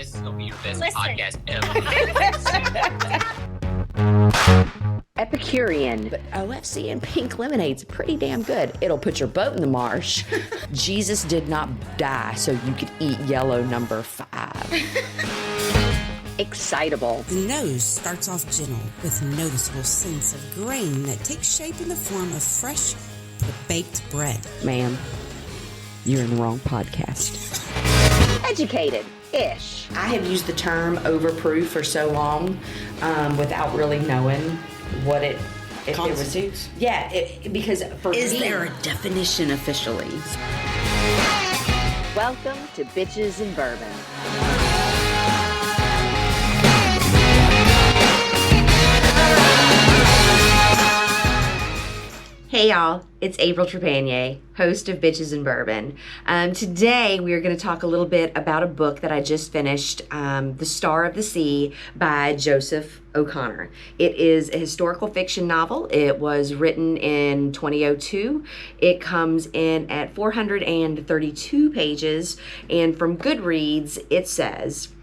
this is gonna be your best Listen. podcast ever. Epicurean. But OFC and pink lemonade's pretty damn good. It'll put your boat in the marsh. Jesus did not die so you could eat yellow number 5. Excitable. The nose starts off gentle with noticeable sense of grain that takes shape in the form of fresh baked bread. Ma'am, you're in the wrong podcast. Educated-ish. I have used the term overproof for so long without really knowing what it constitutes. Yeah, because for Is me, there a definition officially? welcome to Bitches and Bourbon. Hey y'all, it's April Trepanier, host of Bitches and Bourbon. Today we are going to talk a little bit about a book that I just finished, The Star of the Sea by Joseph O'Connor. It is a historical fiction novel. It was written in 2002. It comes in at 432 pages, and from Goodreads it says,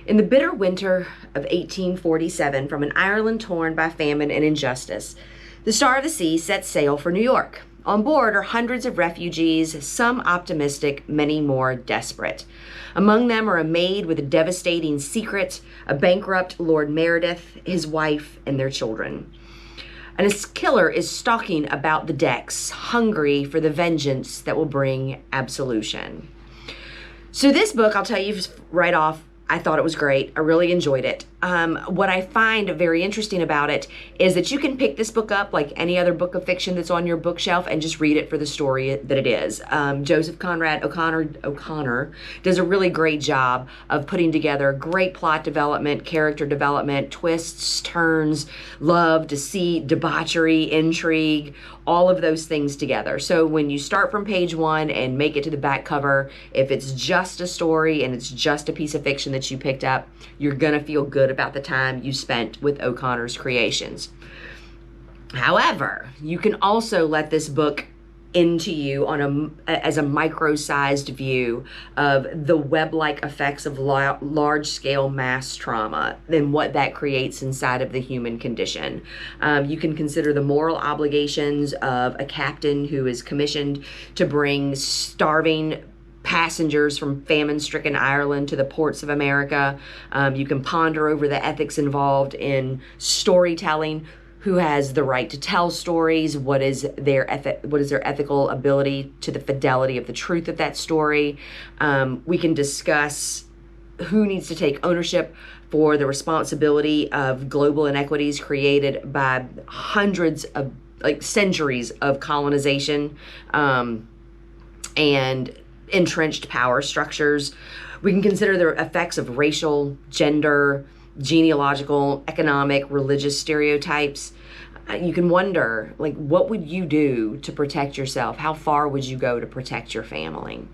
in the bitter winter of 1847, from an Ireland torn by famine and injustice, the Star of the Sea sets sail for New York. On board are hundreds of refugees, some optimistic, many more desperate. Among them are a maid with a devastating secret, a bankrupt Lord Merridith, his wife, and their children. And a killer is stalking about the decks, hungry for the vengeance that will bring absolution. So this book, I'll tell you right off, I thought it was great. I really enjoyed it. What I find very interesting about it is that you can pick this book up like any other book of fiction that's on your bookshelf and just read it for the story that it is. Joseph Conrad O'Connor does a really great job of putting together great plot development, character development, twists, turns, love, deceit, debauchery, intrigue, all of those things together. So when you start from page 1 and make it to the back cover, if it's just a story and it's just a piece of fiction that you picked up, you're gonna feel good about the time you spent with O'Connor's creations. However, you can also let this book into you as a micro-sized view of the web-like effects of large-scale mass trauma and what that creates inside of the human condition. You can consider the moral obligations of a captain who is commissioned to bring starving passengers from famine-stricken Ireland to the ports of America. You can ponder over the ethics involved in storytelling. Who has the right to tell stories? What is their ethical ability to the fidelity of the truth of that story? We can discuss who needs to take ownership for the responsibility of global inequities created by hundreds of, centuries of colonization and entrenched power structures. We can consider the effects of racial, gender, genealogical, economic, religious stereotypes. You can wonder, what would you do to protect yourself? How far would you go to protect your family?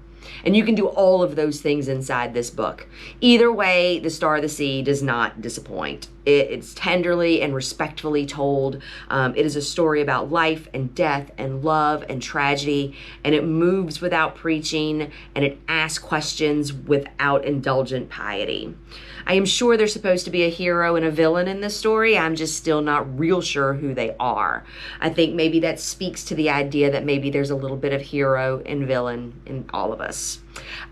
And you can do all of those things inside this book. Either way, The Star of the Sea does not disappoint. It's tenderly and respectfully told. It is a story about life and death and love and tragedy, and it moves without preaching, and it asks questions without indulgent piety. I am sure there's supposed to be a hero and a villain in this story. I'm just still not real sure who they are. I think maybe that speaks to the idea that maybe there's a little bit of hero and villain in all of us.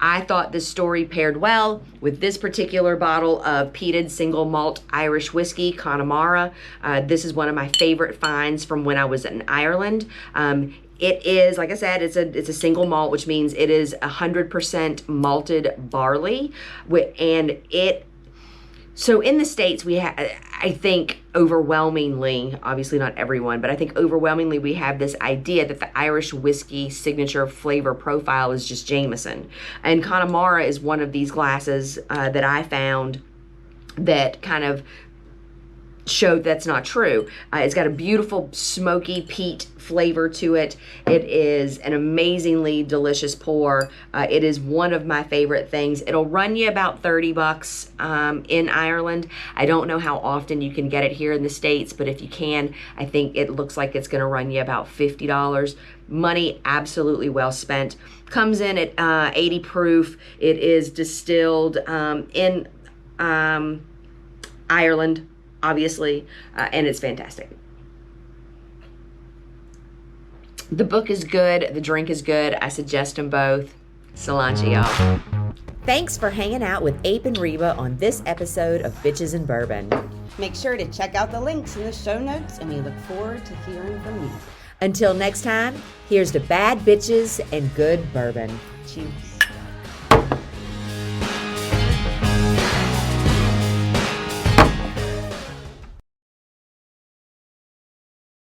I thought this story paired well with this particular bottle of peated single malt Irish whiskey, Connemara. This is one of my favorite finds from when I was in Ireland. It is, like I said, it's a single malt, which means it is 100% malted barley, so in the States, I think overwhelmingly, obviously not everyone, but I think overwhelmingly we have this idea that the Irish whiskey signature flavor profile is just Jameson. And Connemara is one of these glasses that I found that kind of showed that's not true. It's got a beautiful smoky peat flavor to it. It is an amazingly delicious pour. It is one of my favorite things. It'll run you about $30 in Ireland. I don't know how often you can get it here in the States, but if you can, I think it looks like it's gonna run you about $50. Money absolutely well spent. Comes in at 80 proof. It is distilled in Ireland, obviously, and it's fantastic. The book is good. The drink is good. I suggest them both. Cilantro, y'all. Thanks for hanging out with Ape and Reba on this episode of Bitches and Bourbon. Make sure to check out the links in the show notes, and we look forward to hearing from you. Until next time, here's to bad bitches and good bourbon. Cheers.